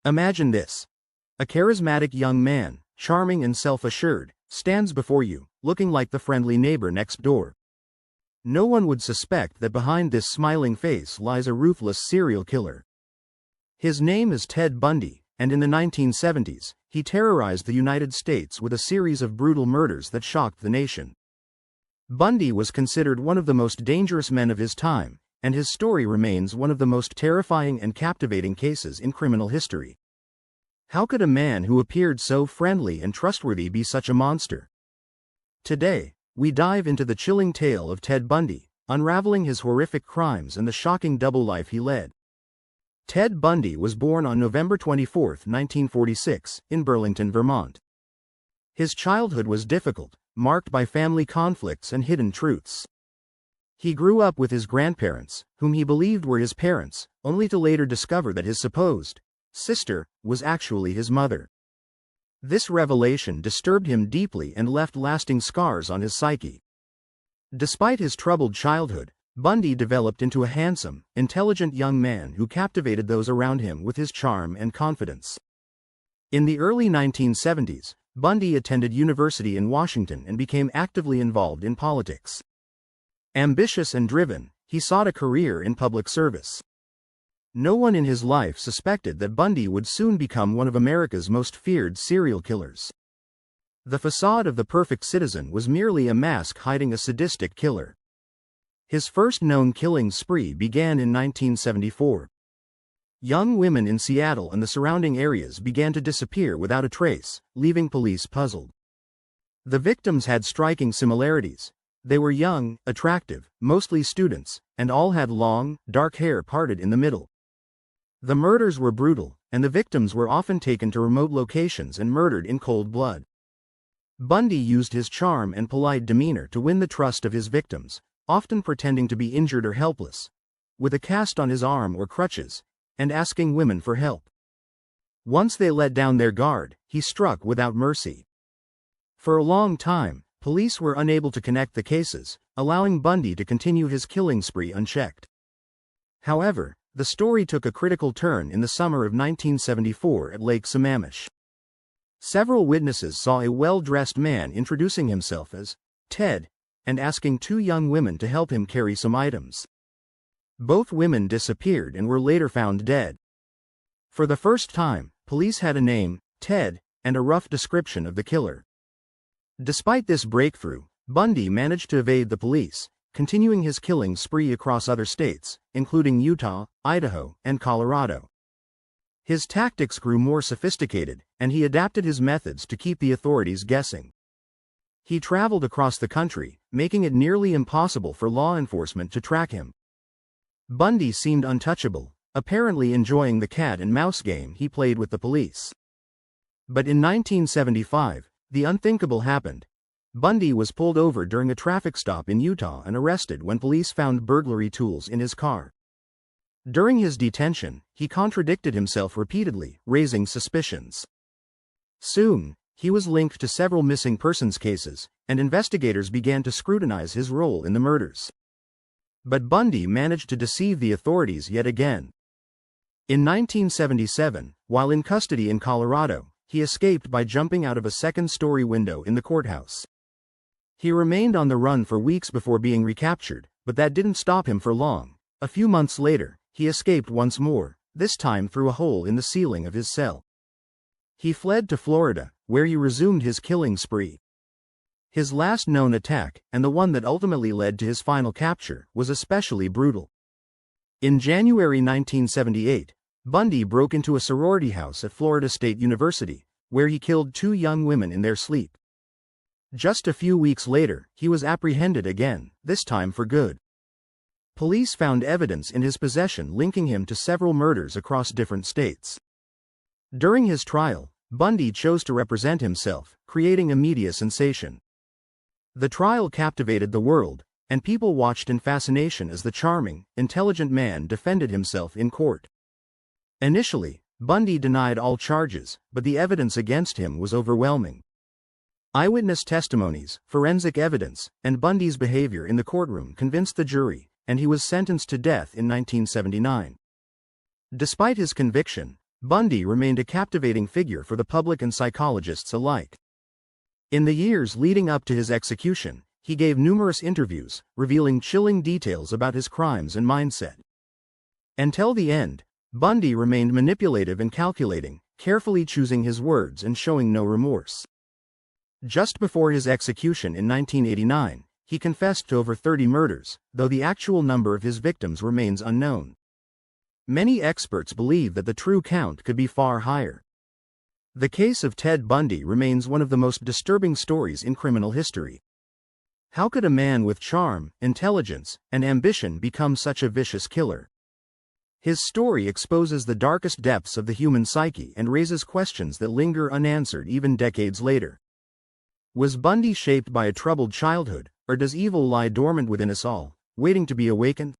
Imagine this. A charismatic young man, charming and self-assured, stands before you, looking like the friendly neighbor next door. No one would suspect that behind this smiling face lies a ruthless serial killer. His name is Ted Bundy, and in the 1970s, he terrorized the United States with a series of brutal murders that shocked the nation. Bundy was considered one of the most dangerous men of his time, and his story remains one of the most terrifying and captivating cases in criminal history. How could a man who appeared so friendly and trustworthy be such a monster? Today, we dive into the chilling tale of Ted Bundy, unraveling his horrific crimes and the shocking double life he led. Ted Bundy was born on November 24, 1946, in Burlington, Vermont. His childhood was difficult, marked by family conflicts and hidden truths. He grew up with his grandparents, whom he believed were his parents, only to later discover that his supposed sister was actually his mother. This revelation disturbed him deeply and left lasting scars on his psyche. Despite his troubled childhood, Bundy developed into a handsome, intelligent young man who captivated those around him with his charm and confidence. In the early 1970s, Bundy attended university in Washington and became actively involved in politics. Ambitious and driven, he sought a career in public service. No one in his life suspected that Bundy would soon become one of America's most feared serial killers. The facade of the perfect citizen was merely a mask hiding a sadistic killer. His first known killing spree began in 1974. Young women in Seattle and the surrounding areas began to disappear without a trace, leaving police puzzled. The victims had striking similarities. They were young, attractive, mostly students, and all had long, dark hair parted in the middle. The murders were brutal, and the victims were often taken to remote locations and murdered in cold blood. Bundy used his charm and polite demeanor to win the trust of his victims, often pretending to be injured or helpless, with a cast on his arm or crutches, and asking women for help. Once they let down their guard, he struck without mercy. For a long time, police were unable to connect the cases, allowing Bundy to continue his killing spree unchecked. However, the story took a critical turn in the summer of 1974 at Lake Sammamish. Several witnesses saw a well-dressed man introducing himself as Ted and asking two young women to help him carry some items. Both women disappeared and were later found dead. For the first time, police had a name, Ted, and a rough description of the killer. Despite this breakthrough, Bundy managed to evade the police, continuing his killing spree across other states, including Utah, Idaho, and Colorado. His tactics grew more sophisticated, and he adapted his methods to keep the authorities guessing. He traveled across the country, making it nearly impossible for law enforcement to track him. Bundy seemed untouchable, apparently enjoying the cat and mouse game he played with the police. But in 1975, the unthinkable happened. Bundy was pulled over during a traffic stop in Utah and arrested when police found burglary tools in his car. During his detention, he contradicted himself repeatedly, raising suspicions. Soon, he was linked to several missing persons cases, and investigators began to scrutinize his role in the murders. But Bundy managed to deceive the authorities yet again. In 1977, while in custody in Colorado, he escaped by jumping out of a second-story window in the courthouse. He remained on the run for weeks before being recaptured, but that didn't stop him for long. A few months later, he escaped once more, this time through a hole in the ceiling of his cell. He fled to Florida, where he resumed his killing spree. His last known attack, and the one that ultimately led to his final capture, was especially brutal. In January 1978, Bundy broke into a sorority house at Florida State University, where he killed two young women in their sleep. Just a few weeks later, he was apprehended again, this time for good. Police found evidence in his possession linking him to several murders across different states. During his trial, Bundy chose to represent himself, creating a media sensation. The trial captivated the world, and people watched in fascination as the charming, intelligent man defended himself in court. Initially, Bundy denied all charges, but the evidence against him was overwhelming. Eyewitness testimonies, forensic evidence, and Bundy's behavior in the courtroom convinced the jury, and he was sentenced to death in 1979. Despite his conviction, Bundy remained a captivating figure for the public and psychologists alike. In the years leading up to his execution, he gave numerous interviews, revealing chilling details about his crimes and mindset. Until the end, Bundy remained manipulative and calculating, carefully choosing his words and showing no remorse. Just before his execution in 1989, he confessed to over 30 murders, though the actual number of his victims remains unknown. Many experts believe that the true count could be far higher. The case of Ted Bundy remains one of the most disturbing stories in criminal history. How could a man with charm, intelligence, and ambition become such a vicious killer? His story exposes the darkest depths of the human psyche and raises questions that linger unanswered even decades later. Was Bundy shaped by a troubled childhood, or does evil lie dormant within us all, waiting to be awakened?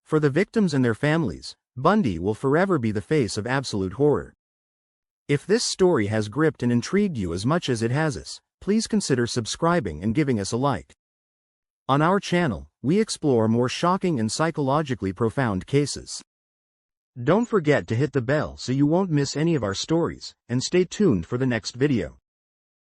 For the victims and their families, Bundy will forever be the face of absolute horror. If this story has gripped and intrigued you as much as it has us, please consider subscribing and giving us a like. On our channel, we explore more shocking and psychologically profound cases. Don't forget to hit the bell so you won't miss any of our stories, and stay tuned for the next video.